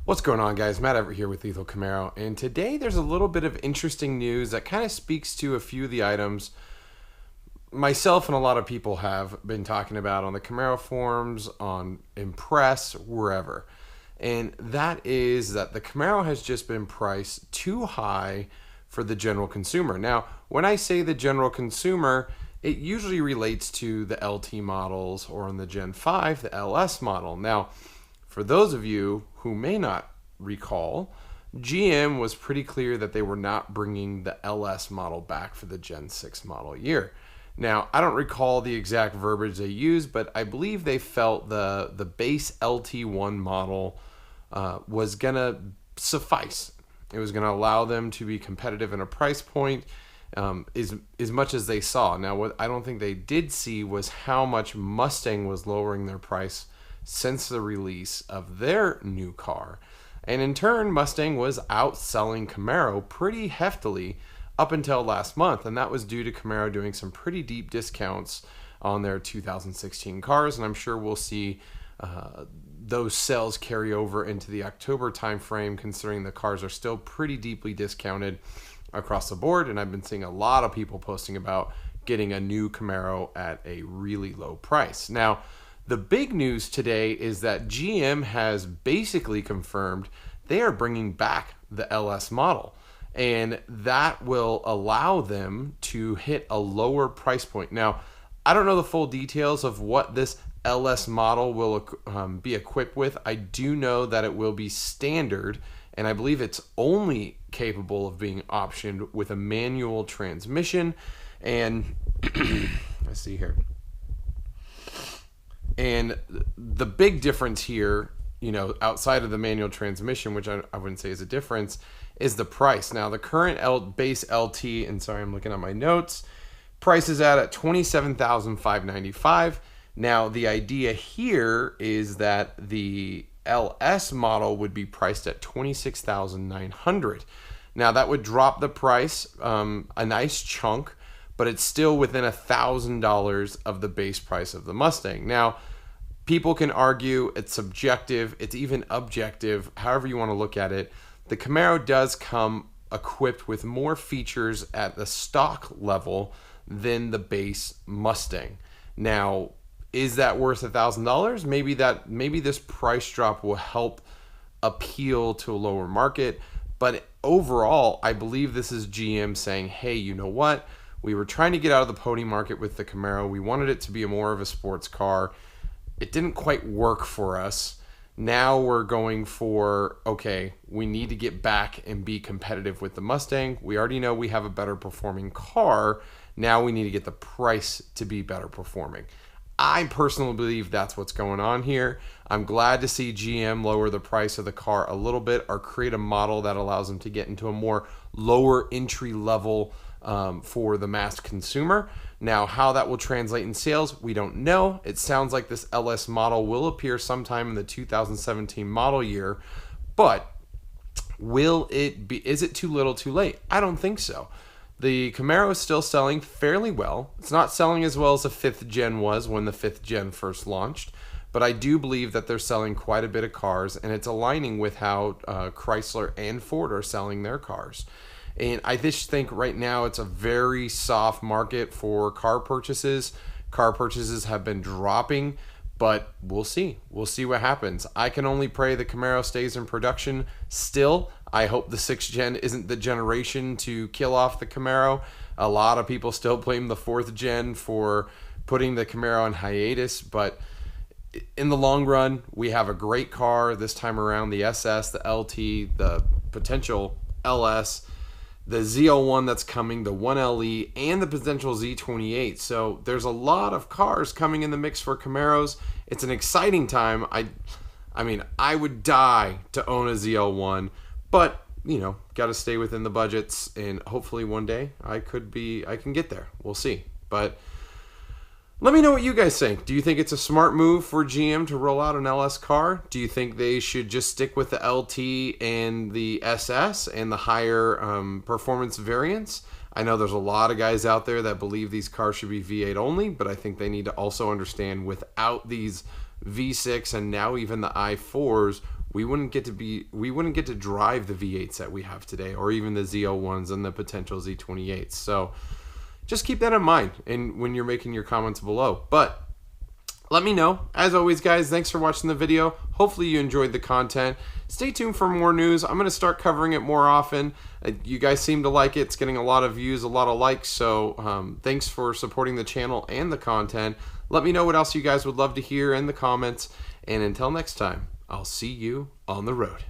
What's going on, guys? Matt Everett here with Lethal Camaro, and today there's a little bit of interesting news that kind of speaks to a few of the items myself and a lot of people have been talking about on the Camaro forums, on Impress, wherever. And that is that the Camaro has just been priced too high for the general consumer. Now, when I say the general consumer, it usually relates to the LT models, or in the Gen 5, the LS model. Now, for those of you who may not recall, GM was pretty clear that they were not bringing the LS model back for the Gen 6 model year. Now, I don't recall the exact verbiage they used, but I believe they felt the base LT1 model was going to suffice. It was going to allow them to be competitive in a price point as much as they saw. Now, what I don't think they did see was how much Mustang was lowering their price since the release of their new car. And in turn, Mustang was outselling Camaro pretty heftily up until last month, and that was due to Camaro doing some pretty deep discounts on their 2016 cars, and I'm sure we'll see those sales carry over into the October timeframe, considering the cars are still pretty deeply discounted across the board, and I've been seeing a lot of people posting about getting a new Camaro at a really low price. Now, the big news today is that GM has basically confirmed they are bringing back the LS model, and that will allow them to hit a lower price point. Now, I don't know the full details of what this LS model will be equipped with. I do know that it will be standard, and I believe it's only capable of being optioned with a manual transmission. And let's see here. And the big difference here, outside of the manual transmission, which I wouldn't say is a difference, is the price. Now, the current base LT, and sorry, I'm looking at my notes, price is at $27,595. Now, the idea here is that the LS model would be priced at $26,900. Now, that would drop the price a nice chunk, but it's still within $1,000 of the base price of the Mustang. Now, people can argue it's subjective, it's even objective, however you want to look at it. The Camaro does come equipped with more features at the stock level than the base Mustang. Now, is that worth $1,000? Maybe this price drop will help appeal to a lower market, but overall, I believe this is GM saying, hey, you know what? We were trying to get out of the pony market with the Camaro. We wanted it to be more of a sports car. It didn't quite work for us. Now we're going for, okay, we need to get back and be competitive with the Mustang. We already know we have a better performing car. Now we need to get the price to be better performing. I personally believe that's what's going on here. I'm glad to see GM lower the price of the car a little bit, or create a model that allows them to get into a more lower entry level for the mass consumer. Now, how that will translate in sales, we don't know. It sounds like this LS model will appear sometime in the 2017 model year, but is it too little too late? I don't think so. The Camaro is still selling fairly well. It's not selling as well as the 5th gen was when the 5th gen first launched, but I do believe that they're selling quite a bit of cars, and it's aligning with how Chrysler and Ford are selling their cars. And I just think right now it's a very soft market for car purchases. Car purchases have been dropping, but we'll see. We'll see what happens. I can only pray the Camaro stays in production still. I hope the 6th gen isn't the generation to kill off the Camaro. A lot of people still blame the 4th gen for putting the Camaro on hiatus, but in the long run, we have a great car this time around. The SS, the LT, the potential LS, the ZL1 that's coming, the 1LE, and the potential Z28. So there's a lot of cars coming in the mix for Camaros. It's an exciting time. I mean, I would die to own a ZL1, but got to stay within the budgets, and hopefully one day I can get there. We'll see. But let me know what you guys think. Do you think it's a smart move for GM to roll out an LS car? Do you think they should just stick with the LT and the SS and the higher performance variants? I know there's a lot of guys out there that believe these cars should be V8 only, but I think they need to also understand without these V6 and now even the i4s, we wouldn't get to drive the V8s that we have today, or even the Z01s and the potential Z28s. So just keep that in mind and when you're making your comments below. But let me know. As always, guys, thanks for watching the video. Hopefully you enjoyed the content. Stay tuned for more news. I'm going to start covering it more often. You guys seem to like it. It's getting a lot of views, a lot of likes. So thanks for supporting the channel and the content. Let me know what else you guys would love to hear in the comments. And until next time, I'll see you on the road.